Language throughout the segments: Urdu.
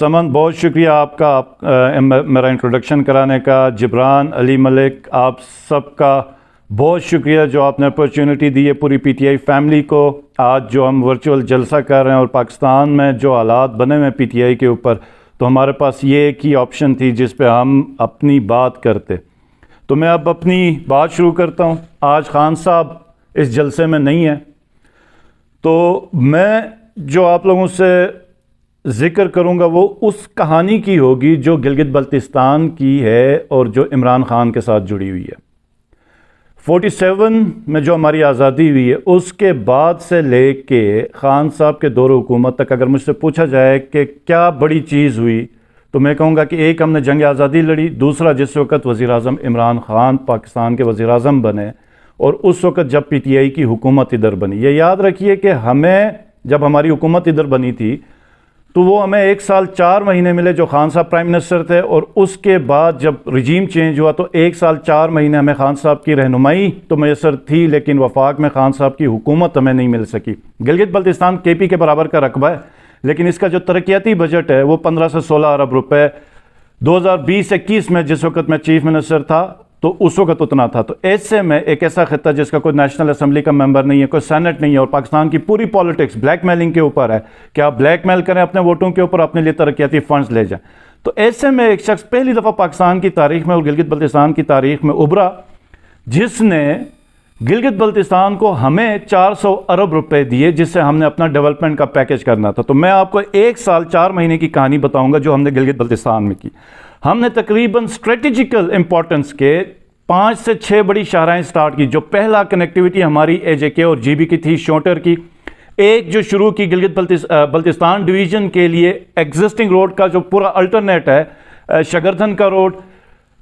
سمن بہت شکریہ آپ کا میرا انٹروڈکشن کرانے کا. جبران، علی ملک، آپ سب کا بہت شکریہ جو آپ نے اپرچونٹی دی ہے پوری پی ٹی آئی فیملی کو. آج جو ہم ورچوئل جلسہ کر رہے ہیں اور پاکستان میں جو حالات بنے ہوئے پی ٹی آئی کے اوپر، تو ہمارے پاس یہ ایک ہی آپشن تھی جس پہ ہم اپنی بات کرتے. تو میں اب اپنی بات شروع کرتا ہوں. آج خان صاحب اس جلسے میں نہیں ہیں، تو میں جو آپ لوگوں سے ذکر کروں گا وہ اس کہانی کی ہوگی جو گلگت بلتستان کی ہے اور جو عمران خان کے ساتھ جڑی ہوئی ہے. 47 میں جو ہماری آزادی ہوئی ہے اس کے بعد سے لے کے خان صاحب کے دور حکومت تک اگر مجھ سے پوچھا جائے کہ کیا بڑی چیز ہوئی، تو میں کہوں گا کہ ایک ہم نے جنگ آزادی لڑی، دوسرا جس وقت وزیر اعظم عمران خان پاکستان کے وزیر اعظم بنے، اور اس وقت جب پی ٹی آئی کی حکومت ادھر بنی. یہ یاد رکھیے کہ ہمیں جب ہماری حکومت ادھر بنی تھی تو وہ ہمیں 1 سال 4 مہینے ملے جو خان صاحب پرائم منسٹر تھے، اور اس کے بعد جب رجیم چینج ہوا تو 1 سال 4 مہینے ہمیں خان صاحب کی رہنمائی تو میسر تھی، لیکن وفاق میں خان صاحب کی حکومت ہمیں نہیں مل سکی. گلگت بلتستان کے پی کے برابر کا رقبہ ہے، لیکن اس کا جو ترقیاتی بجٹ ہے وہ 15 سے 16 ارب روپے 2020-21 میں جس وقت میں چیف منسٹر تھا تو اس وقت اتنا تھا. تو ایسے میں ایک ایسا خطہ جس کا کوئی نیشنل اسمبلی کا ممبر نہیں ہے، کوئی سینٹ نہیں ہے، اور پاکستان کی پوری پالیٹکس بلیک میلنگ کے اوپر ہے کہ آپ بلیک میل کریں اپنے ووٹوں کے اوپر، اپنے لیے ترقیاتی فنڈز لے جائیں. تو ایسے میں ایک شخص پہلی دفعہ پاکستان کی تاریخ میں اور گلگت بلتستان کی تاریخ میں ابھرا جس نے گلگت بلتستان کو ہمیں 400 ارب روپے دیے جس سے ہم نے اپنا ڈیولپمنٹ کا پیکج کرنا تھا. تو میں آپ کو 1 سال 4 مہینے کی کہانی بتاؤں گا جو ہم نے گلگت بلتستان میں کی. ہم نے تقریباً اسٹریٹجیکل امپورٹنس کے 5 سے 6 بڑی شاہراہیں سٹارٹ کی. جو پہلا کنیکٹیوٹی ہماری اے جے کے اور جی بی کی تھی شوٹر کی. ایک جو شروع کی گلگت بلتستان ڈویژن کے لیے ایگزسٹنگ روڈ کا جو پورا الٹرنیٹ ہے، شگردھن کا روڈ،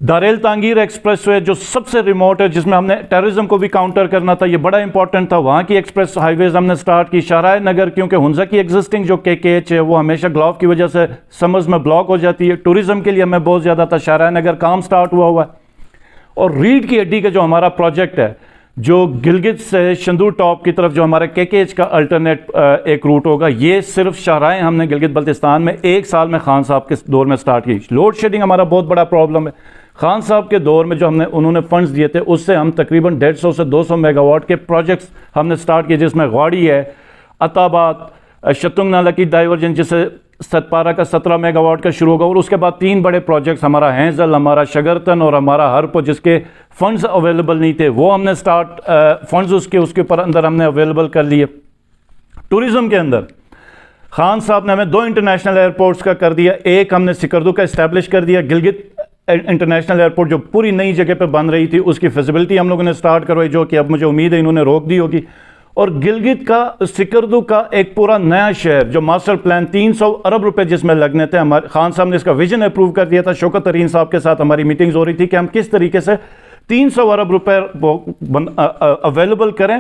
داریل تانگیر ایکسپریس وے جو سب سے ریموٹ ہے جس میں ہم نے ٹیررزم کو بھی کاؤنٹر کرنا تھا، یہ بڑا امپورٹنٹ تھا. وہاں کی ایکسپریس ہائی ویز ہم نے سٹارٹ کی. شاہراہ نگر کیونکہ ہنزا کی ایگزسٹنگ جو کے ایچ ہے وہ ہمیشہ گلاف کی وجہ سے سمرز میں بلاک ہو جاتی ہے، ٹوریزم کے لیے ہمیں بہت زیادہ تھا. شاہراہ نگر کام سٹارٹ ہوا ہے. اور ریڈ کی ہڈی کا جو ہمارا پروجیکٹ ہے جو گلگت سے شندور ٹاپ کی طرف جو ہمارا کے ایچ کا الٹرنیٹ ایک روٹ ہوگا، یہ صرف شاہراہیں ہم نے گلگت بلتستان میں 1 سال میں خان صاحب کے دور میں سٹارٹ کی. لوڈ شیڈنگ ہمارا بہت بڑا پرابلم ہے. خان صاحب کے دور میں جو انہوں نے فنڈز دیے تھے اس سے ہم تقریباً 150 سے 200 میگا واٹ کے پروجیکٹس ہم نے سٹارٹ کیے، جس میں غواڑی ہے، عطاباد، شتنگ نالہ کی ڈائیورجن جسے ستپارہ کا 17 میگا واٹ کا شروع ہوگا، اور اس کے بعد 3 بڑے پروجیکٹس ہمارا ہینزل، ہمارا شگرتن اور ہمارا ہرپو جس کے فنڈز اویلیبل نہیں تھے وہ ہم نے فنڈز اس کے اوپر اندر ہم نے اویلیبل کر لیے. ٹوریزم کے اندر خان صاحب نے ہمیں 2 انٹرنیشنل ایئرپورٹس کا کر دیا. ایک ہم نے سکردو کا اسٹیبلش کر دیا. گلگت انٹرنیشنل ایئرپورٹ جو پوری نئی جگہ پہ بن رہی تھی اس کی فیزیبلٹی ہم لوگوں نے سٹارٹ کروائی، جو کہ اب مجھے امید ہے انہوں نے روک دی ہوگی. اور گلگت کا سکردو کا ایک پورا نیا شہر جو ماسٹر پلان 300 ارب روپے جس میں لگنے تھے، ہمارے خان صاحب نے اس کا ویژن اپروو کر دیا تھا. شوکت ترین صاحب کے ساتھ ہماری میٹنگز ہو رہی تھی کہ ہم کس طریقے سے 300 ارب روپے اویلیبل کریں،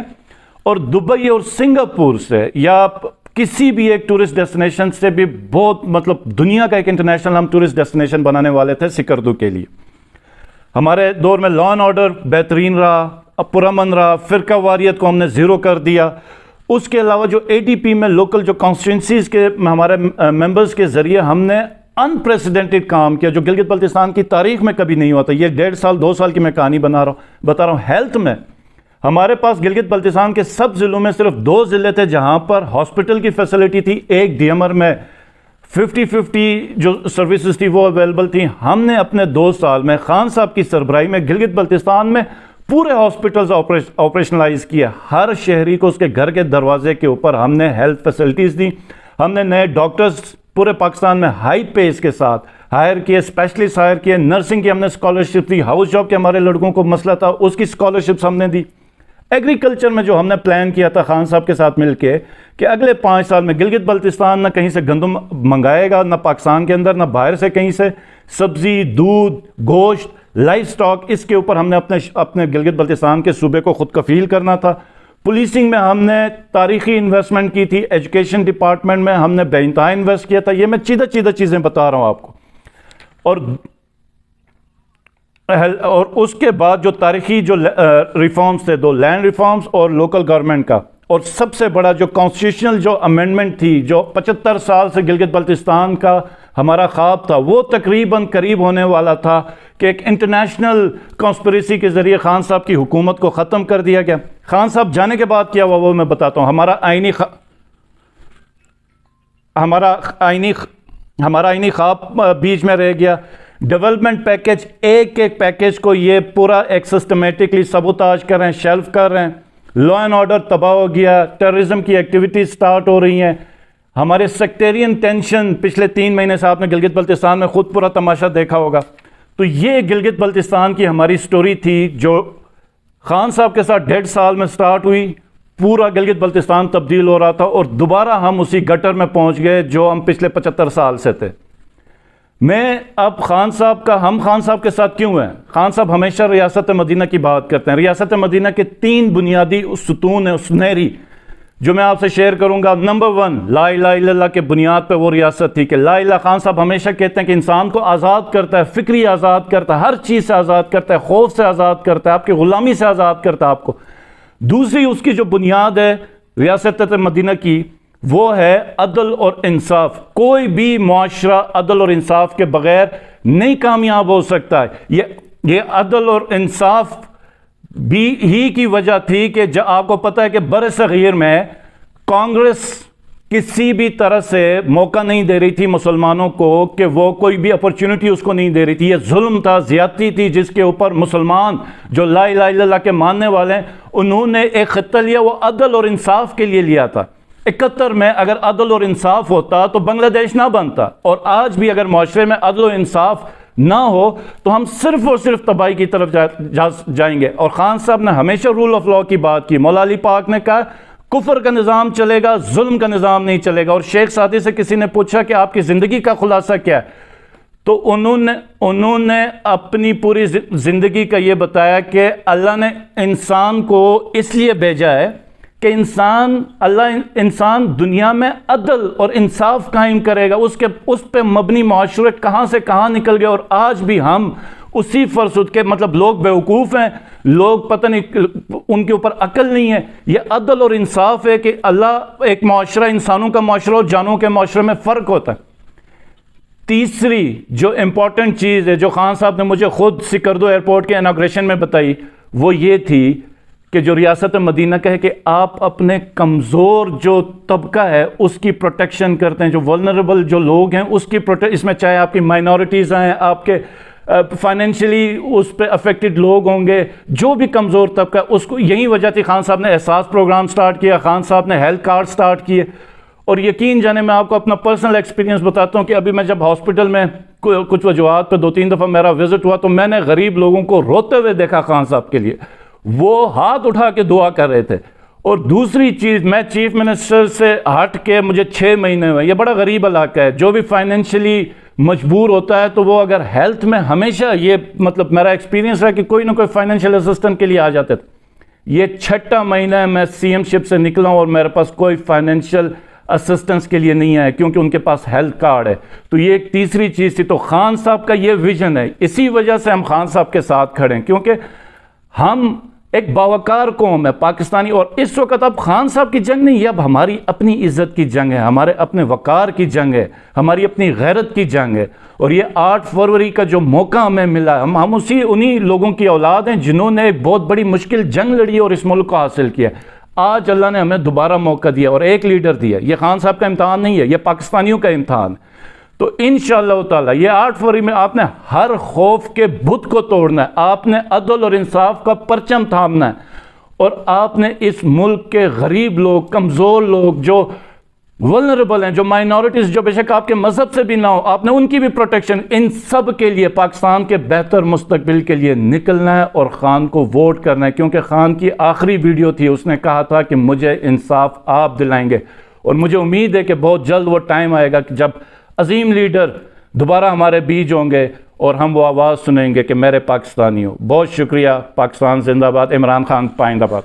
اور دبئی اور سنگاپور سے یا کسی بھی ایک ٹورسٹ ڈیسٹینیشن سے بھی بہت دنیا کا ایک انٹرنیشنل ہم ٹورسٹ ڈیسٹینیشن بنانے والے تھے سکردو کے لیے. ہمارے دور میں لا اینڈ آرڈر بہترین رہا، پرامن رہا، فرقہ واریت کو ہم نے زیرو کر دیا. اس کے علاوہ جو اے ڈی پی میں لوکل جو کانسٹیٹوئنسیز کے ہمارے ممبرز کے ذریعے ہم نے انپریسیڈنٹڈ کام کیا جو گلگت بلتستان کی تاریخ میں کبھی نہیں ہوا تھا. یہ 1.5 سال 2 سال کی میں کہانی بتا رہا ہوں. ہیلتھ میں ہمارے پاس گلگت بلتستان کے سب ضلعوں میں صرف 2 ضلع تھے جہاں پر ہاسپٹل کی فیسلٹی تھی. ایک ڈی ایمر میں 50-50 جو سروسز تھی وہ اویلیبل تھیں. ہم نے اپنے 2 سال میں خان صاحب کی سربراہی میں گلگت بلتستان میں پورے ہاسپٹلز آپریشنلائز کیا. ہر شہری کو اس کے گھر کے دروازے کے اوپر ہم نے ہیلتھ فیسلٹیز دی. ہم نے نئے ڈاکٹرز پورے پاکستان میں ہائی پیس کے ساتھ ہائر کیے، اسپیشلسٹ ہائر کیے. نرسنگ کی ہم نے اسکالرشپ دی. ہاؤس جاب کے ہمارے لڑکوں کو مسئلہ تھا اس کی اسکالرشپس ہم نے دی. ایگریکلچر میں جو ہم نے پلان کیا تھا خان صاحب کے ساتھ مل کے کہ اگلے 5 سال میں گلگت بلتستان نہ کہیں سے گندم منگائے گا، نہ پاکستان کے اندر، نہ باہر سے کہیں سے سبزی، دودھ، گوشت، لائف سٹاک، اس کے اوپر ہم نے اپنے گلگت بلتستان کے صوبے کو خود کفیل کرنا تھا. پولیسنگ میں ہم نے تاریخی انویسٹمنٹ کی تھی. ایجوکیشن ڈپارٹمنٹ میں ہم نے بے انتہا انویسٹ کیا تھا. یہ میں چیدہ چیزیں بتا رہا ہوں آپ کو. اور اس کے بعد جو تاریخی جو ریفارمز تھے، 2 لینڈ ریفارمز اور لوکل گورنمنٹ کا، اور سب سے بڑا جو کانسٹیٹیوشنل جو امینڈمنٹ تھی جو 75 سال سے گلگت بلتستان کا ہمارا خواب تھا وہ تقریباً قریب ہونے والا تھا کہ ایک انٹرنیشنل کانسپریسی کے ذریعے خان صاحب کی حکومت کو ختم کر دیا گیا. خان صاحب جانے کے بعد کیا ہوا وہ میں بتاتا ہوں. ہمارا آئینی خواب بیچ میں رہ گیا. ڈیولپمنٹ پیکج ایک پیکج کو یہ پورا ایک سسٹمیٹکلی سبوتاج کر رہے ہیں, شیلف کر رہے ہیں. لا اینڈ آرڈر تباہ ہو گیا, ٹیررزم کی ایکٹیویٹیز سٹارٹ ہو رہی ہیں. ہمارے سیکٹیرین ٹینشن پچھلے 3 مہینے سے آپ نے گلگت بلتستان میں خود پورا تماشا دیکھا ہوگا. تو یہ گلگت بلتستان کی ہماری سٹوری تھی جو خان صاحب کے ساتھ 1.5 سال میں سٹارٹ ہوئی. پورا گلگت بلتستان تبدیل ہو رہا تھا اور دوبارہ ہم اسی گٹر میں پہنچ گئے جو ہم پچھلے 75 سال سے تھے. میں اب خان صاحب کے ساتھ کیوں ہیں؟ خان صاحب ہمیشہ ریاست مدینہ کی بات کرتے ہیں. ریاست مدینہ کے 3 بنیادی ستون ہیں, سنہری, جو میں آپ سے شیئر کروں گا. نمبر 1 لا الہ الا اللہ کے بنیاد پہ وہ ریاست تھی کہ لا الہ. خان صاحب ہمیشہ کہتے ہیں کہ انسان کو آزاد کرتا ہے, فکری آزاد کرتا ہے, ہر چیز سے آزاد کرتا ہے, خوف سے آزاد کرتا ہے, آپ کی غلامی سے آزاد کرتا ہے آپ کو. دوسری اس کی جو بنیاد ہے ریاست مدینہ کی وہ ہے عدل اور انصاف. کوئی بھی معاشرہ عدل اور انصاف کے بغیر نہیں کامیاب ہو سکتا ہے. یہ عدل اور انصاف بھی ہی کی وجہ تھی کہ آپ کو پتہ ہے کہ بر صغیر میں کانگریس کسی بھی طرح سے موقع نہیں دے رہی تھی مسلمانوں کو کہ وہ کوئی بھی اپرچونٹی اس کو نہیں دے رہی تھی. یہ ظلم تھا, زیادتی تھی جس کے اوپر مسلمان جو لا الہ الا اللہ کے ماننے والے ہیں انہوں نے ایک خطہ لیا, وہ عدل اور انصاف کے لیے لیا تھا. 71 میں اگر عدل اور انصاف ہوتا تو بنگلہ دیش نہ بنتا, اور آج بھی اگر معاشرے میں عدل و انصاف نہ ہو تو ہم صرف اور صرف تباہی کی طرف جائیں گے. اور خان صاحب نے ہمیشہ رول آف لا کی بات کی. مولا علی پاک نے کہا کفر کا نظام چلے گا, ظلم کا نظام نہیں چلے گا. اور شیخ سعدی سے کسی نے پوچھا کہ آپ کی زندگی کا خلاصہ کیا ہے, تو انہوں نے اپنی پوری زندگی کا یہ بتایا کہ اللہ نے انسان کو اس لیے بھیجا ہے کہ انسان دنیا میں عدل اور انصاف قائم کرے گا. اس پہ مبنی معاشرے کہاں سے کہاں نکل گئے, اور آج بھی ہم اسی فرسود کے, مطلب لوگ بیوقوف ہیں, لوگ پتہ نہیں ان کے اوپر عقل نہیں ہے. یہ عدل اور انصاف ہے کہ اللہ ایک معاشرہ, انسانوں کا معاشرہ اور جانوں کے معاشرے میں فرق ہوتا ہے. تیسری جو امپورٹنٹ چیز ہے جو خان صاحب نے مجھے خود سکردو ایئرپورٹ کے اناگریشن میں بتائی وہ یہ تھی کہ جو ریاست مدینہ کا ہے کہ آپ اپنے کمزور جو طبقہ ہے اس کی پروٹیکشن کرتے ہیں, جو ولنریبل جو لوگ ہیں اس کی اس میں چاہے آپ کی مائنورٹیز ہیں, آپ کے فائنینشلی اس پہ افیکٹڈ لوگ ہوں گے, جو بھی کمزور طبقہ اس کو. یہی وجہ تھی خان صاحب نے احساس پروگرام سٹارٹ کیا, خان صاحب نے ہیلتھ کارڈ سٹارٹ کیے. اور یقین جانے میں آپ کو اپنا پرسنل ایکسپیرینس بتاتا ہوں کہ ابھی میں جب ہاسپٹل میں کچھ وجوہات پہ 2-3 دفعہ میرا وزٹ ہوا تو میں نے غریب لوگوں کو روتے ہوئے دیکھا خان صاحب کے لیے, وہ ہاتھ اٹھا کے دعا کر رہے تھے. اور دوسری چیز, میں چیف منسٹر سے ہٹ کے مجھے 6 مہینے ہوئے. یہ بڑا غریب علاقہ ہے, جو بھی فائنینشلی مجبور ہوتا ہے تو وہ اگر ہیلتھ میں ہمیشہ یہ مطلب میرا ایکسپیرینس ہے کہ کوئی نہ کوئی فائنینشیل اسسٹنٹ کے لیے آ جاتے تھے. یہ 6واں مہینہ ہے میں سی ایم شپ سے نکلا ہوں اور میرے پاس کوئی فائنینشیل اسسٹنس کے لیے نہیں ہے کیونکہ ان کے پاس ہیلتھ کارڈ ہے. تو یہ ایک تیسری چیز تھی. تو خان صاحب کا یہ ویژن ہے, اسی وجہ سے ہم خان صاحب کے ساتھ کھڑے ہیں کیونکہ ہم ایک باوقار قوم ہے پاکستانی. اور اس وقت اب خان صاحب کی جنگ نہیں, یہ اب ہماری اپنی عزت کی جنگ ہے, ہمارے اپنے وقار کی جنگ ہے, ہماری اپنی غیرت کی جنگ ہے. اور یہ 8 فروری کا جو موقع ہمیں ملا, ہم انہی لوگوں کی اولاد ہیں جنہوں نے ایک بہت بڑی مشکل جنگ لڑی اور اس ملک کو حاصل کیا. آج اللہ نے ہمیں دوبارہ موقع دیا اور ایک لیڈر دیا. یہ خان صاحب کا امتحان نہیں ہے, یہ پاکستانیوں کا امتحان ہے. تو انشاءاللہ تعالی یہ 8 فروری میں آپ نے ہر خوف کے بت کو توڑنا ہے, آپ نے عدل اور انصاف کا پرچم تھامنا ہے, اور آپ نے اس ملک کے غریب لوگ, کمزور لوگ, جو ولنریبل ہیں, جو مائنورٹیز, جو بے شک آپ کے مذہب سے بھی نہ ہو, آپ نے ان کی بھی پروٹیکشن, ان سب کے لیے پاکستان کے بہتر مستقبل کے لیے نکلنا ہے اور خان کو ووٹ کرنا ہے. کیونکہ خان کی آخری ویڈیو تھی, اس نے کہا تھا کہ مجھے انصاف آپ دلائیں گے, اور مجھے امید ہے کہ بہت جلد وہ ٹائم آئے گا کہ جب عظیم لیڈر دوبارہ ہمارے بیچ ہوں گے اور ہم وہ آواز سنیں گے کہ میرے پاکستانیوں. بہت شکریہ. پاکستان زندہ باد. عمران خان پائند آباد.